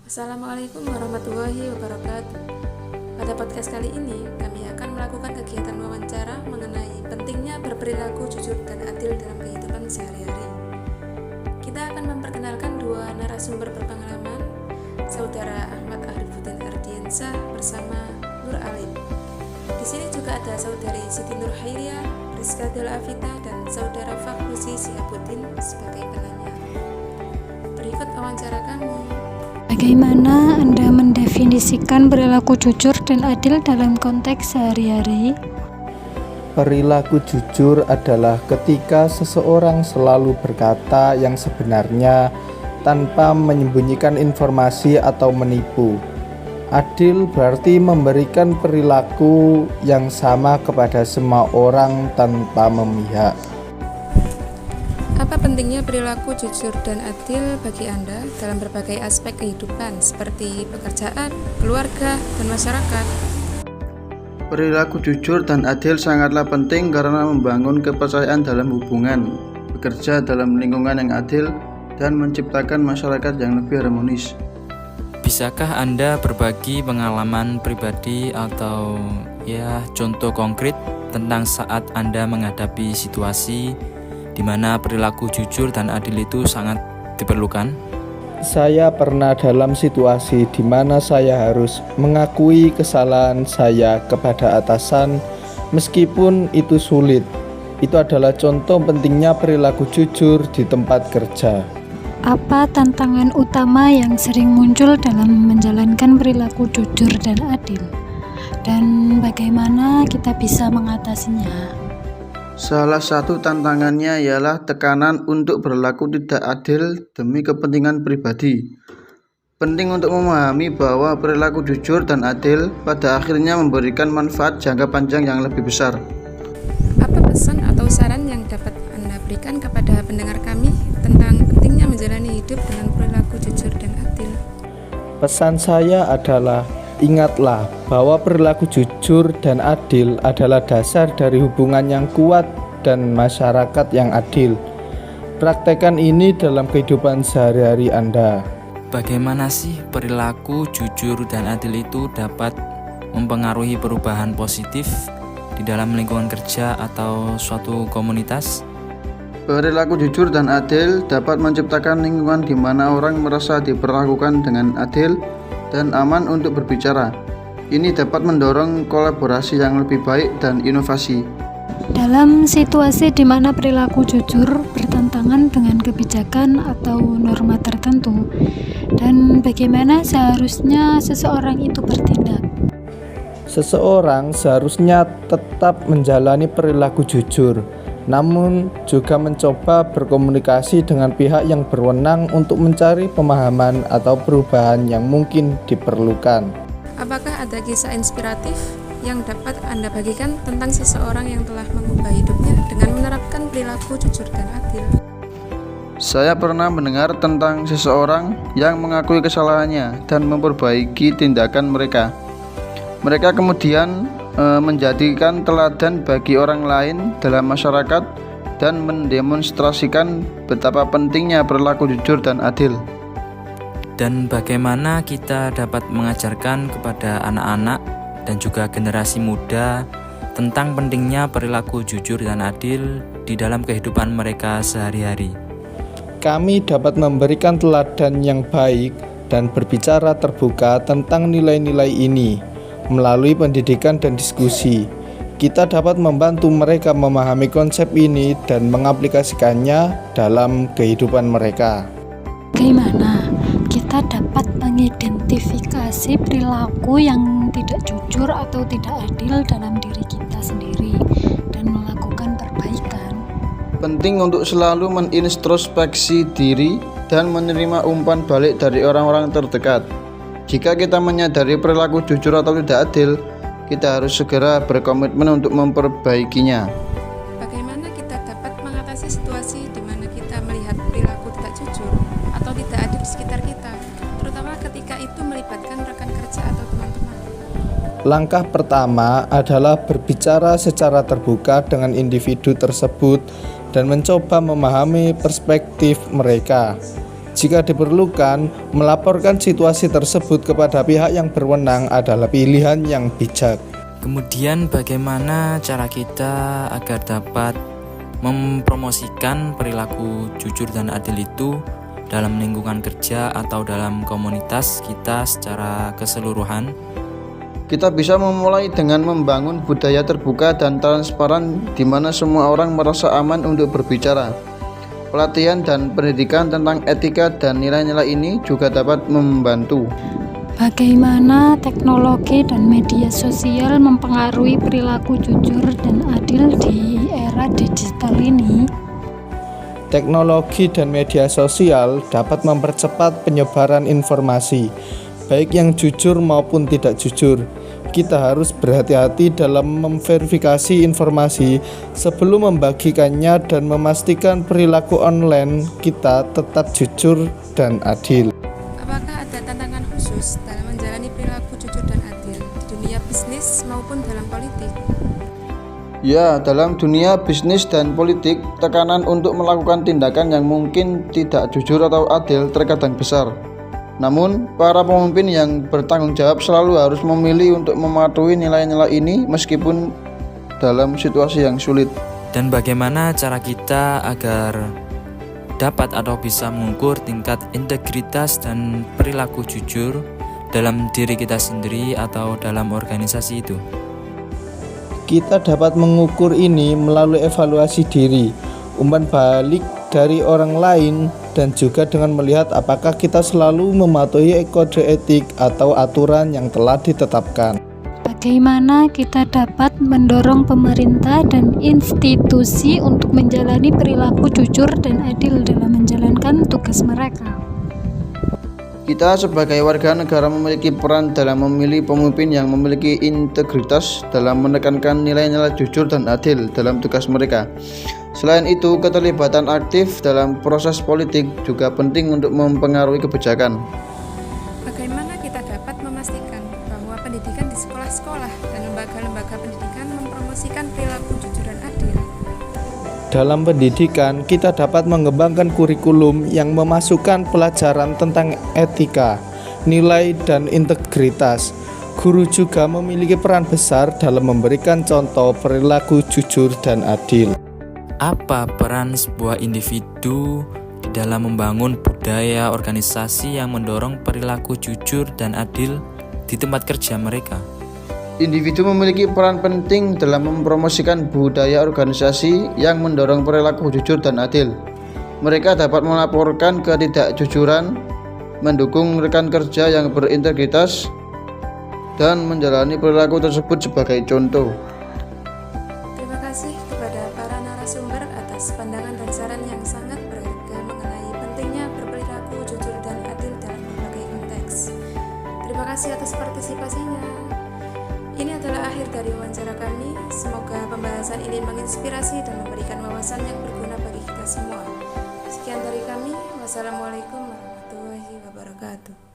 Assalamualaikum warahmatullahi wabarakatuh. Pada podcast kali ini, kami akan melakukan kegiatan wawancara mengenai pentingnya berperilaku jujur dan adil dalam kehidupan sehari-hari. Kita akan memperkenalkan dua narasumber berpengalaman, Saudara Ahmad Arifuddin Ardiansyah bersama Nur Alim. Di sini juga ada Saudari Siti Nur Hairia, Rizka Del Afita, dan Saudara Fakhruzi Sihabuddin sebagai penanya. Berikut wawancara kami. Bagaimana Anda mendefinisikan perilaku jujur dan adil dalam konteks sehari-hari? Perilaku jujur adalah ketika seseorang selalu berkata yang sebenarnya tanpa menyembunyikan informasi atau menipu. Adil berarti memberikan perilaku yang sama kepada semua orang tanpa memihak. Apa pentingnya perilaku jujur dan adil bagi Anda dalam berbagai aspek kehidupan seperti pekerjaan, keluarga, dan masyarakat? Perilaku jujur dan adil sangatlah penting karena membangun kepercayaan dalam hubungan, bekerja dalam lingkungan yang adil, dan menciptakan masyarakat yang lebih harmonis. Bisakah Anda berbagi pengalaman pribadi atau contoh konkret tentang saat Anda menghadapi situasi di mana perilaku jujur dan adil itu sangat diperlukan? Saya pernah dalam situasi di mana saya harus mengakui kesalahan saya kepada atasan meskipun itu sulit. Itu adalah contoh pentingnya perilaku jujur di tempat kerja. Apa tantangan utama yang sering muncul dalam menjalankan perilaku jujur dan adil? Dan bagaimana kita bisa mengatasinya? Salah satu tantangannya ialah tekanan untuk berlaku tidak adil demi kepentingan pribadi. Penting untuk memahami bahwa perilaku jujur dan adil pada akhirnya memberikan manfaat jangka panjang yang lebih besar. Apa pesan atau saran yang dapat Anda berikan kepada pendengar kami tentang pentingnya menjalani hidup dengan perilaku jujur dan adil? Pesan saya adalah, ingatlah bahwa perilaku jujur dan adil adalah dasar dari hubungan yang kuat dan masyarakat yang adil. Praktekkan ini dalam kehidupan sehari-hari Anda. Bagaimana sih perilaku jujur dan adil itu dapat mempengaruhi perubahan positif di dalam lingkungan kerja atau suatu komunitas? Perilaku jujur dan adil dapat menciptakan lingkungan di mana orang merasa diperlakukan dengan adil dan aman untuk berbicara. Ini dapat mendorong kolaborasi yang lebih baik dan inovasi. Dalam situasi di mana perilaku jujur bertentangan dengan kebijakan atau norma tertentu, dan bagaimana seharusnya seseorang itu bertindak? Seseorang seharusnya tetap menjalani perilaku jujur, namun juga mencoba berkomunikasi dengan pihak yang berwenang untuk mencari pemahaman atau perubahan yang mungkin diperlukan. Apakah ada kisah inspiratif yang dapat Anda bagikan tentang seseorang yang telah mengubah hidupnya dengan menerapkan perilaku jujur dan adil? Saya pernah mendengar tentang seseorang yang mengakui kesalahannya dan memperbaiki tindakan mereka. Mereka kemudian menjadikan teladan bagi orang lain dalam masyarakat dan mendemonstrasikan betapa pentingnya perilaku jujur dan adil. Dan bagaimana kita dapat mengajarkan kepada anak-anak dan juga generasi muda tentang pentingnya perilaku jujur dan adil di dalam kehidupan mereka sehari-hari? Kami dapat memberikan teladan yang baik dan berbicara terbuka tentang nilai-nilai ini. Melalui pendidikan dan diskusi, kita dapat membantu mereka memahami konsep ini dan mengaplikasikannya dalam kehidupan mereka. Bagaimana kita dapat mengidentifikasi perilaku yang tidak jujur atau tidak adil dalam diri kita sendiri dan melakukan perbaikan? Penting untuk selalu menintrospeksi diri dan menerima umpan balik dari orang-orang terdekat. Jika kita menyadari perilaku jujur atau tidak adil, kita harus segera berkomitmen untuk memperbaikinya. Bagaimana kita dapat mengatasi situasi di mana kita melihat perilaku tidak jujur atau tidak adil di sekitar kita, terutama ketika itu melibatkan rekan kerja atau teman-teman? Langkah pertama adalah berbicara secara terbuka dengan individu tersebut dan mencoba memahami perspektif mereka. Jika diperlukan, melaporkan situasi tersebut kepada pihak yang berwenang adalah pilihan yang bijak. Kemudian bagaimana cara kita agar dapat mempromosikan perilaku jujur dan adil itu dalam lingkungan kerja atau dalam komunitas kita secara keseluruhan? Kita bisa memulai dengan membangun budaya terbuka dan transparan di mana semua orang merasa aman untuk berbicara. Pelatihan dan pendidikan tentang etika dan nilai-nilai ini juga dapat membantu. Bagaimana teknologi dan media sosial mempengaruhi perilaku jujur dan adil di era digital ini? Teknologi dan media sosial dapat mempercepat penyebaran informasi, baik yang jujur maupun tidak jujur. Kita harus berhati-hati dalam memverifikasi informasi sebelum membagikannya dan memastikan perilaku online kita tetap jujur dan adil. Apakah ada tantangan khusus dalam menjalani perilaku jujur dan adil di dunia bisnis maupun dalam politik? Ya, dalam dunia bisnis dan politik, tekanan untuk melakukan tindakan yang mungkin tidak jujur atau adil terkadang besar. Namun, para pemimpin yang bertanggung jawab selalu harus memilih untuk mematuhi nilai-nilai ini meskipun dalam situasi yang sulit. Dan bagaimana cara kita agar dapat atau bisa mengukur tingkat integritas dan perilaku jujur dalam diri kita sendiri atau dalam organisasi itu? Kita dapat mengukur ini melalui evaluasi diri, umpan balik dari orang lain, dan juga dengan melihat apakah kita selalu mematuhi kode etik atau aturan yang telah ditetapkan. Bagaimana kita dapat mendorong pemerintah dan institusi untuk menjalani perilaku jujur dan adil dalam menjalankan tugas mereka? Kita sebagai warga negara memiliki peran dalam memilih pemimpin yang memiliki integritas dalam menekankan nilai-nilai jujur dan adil dalam tugas mereka. Selain itu, keterlibatan aktif dalam proses politik juga penting untuk mempengaruhi kebijakan. Bagaimana kita dapat memastikan bahwa pendidikan di sekolah-sekolah dan lembaga-lembaga pendidikan mempromosikan perilaku jujur dan adil? Dalam pendidikan, kita dapat mengembangkan kurikulum yang memasukkan pelajaran tentang etika, nilai, dan integritas. Guru juga memiliki peran besar dalam memberikan contoh perilaku jujur dan adil. Apa peran sebuah individu dalam membangun budaya organisasi yang mendorong perilaku jujur dan adil di tempat kerja mereka? Individu memiliki peran penting dalam mempromosikan budaya organisasi yang mendorong perilaku jujur dan adil. Mereka dapat melaporkan ketidakjujuran, mendukung rekan kerja yang berintegritas, dan menjalani perilaku tersebut sebagai contoh. Terima kasih kepada para narasumber atas pandangan dan saran yang sangat berharga mengenai pentingnya berperilaku jujur dan adil dalam berbagai konteks. Terima kasih atas partisipasinya. Ini adalah akhir dari wawancara kami. Semoga pembahasan ini menginspirasi dan memberikan wawasan yang berguna bagi kita semua. Sekian dari kami. Wassalamualaikum warahmatullahi wabarakatuh.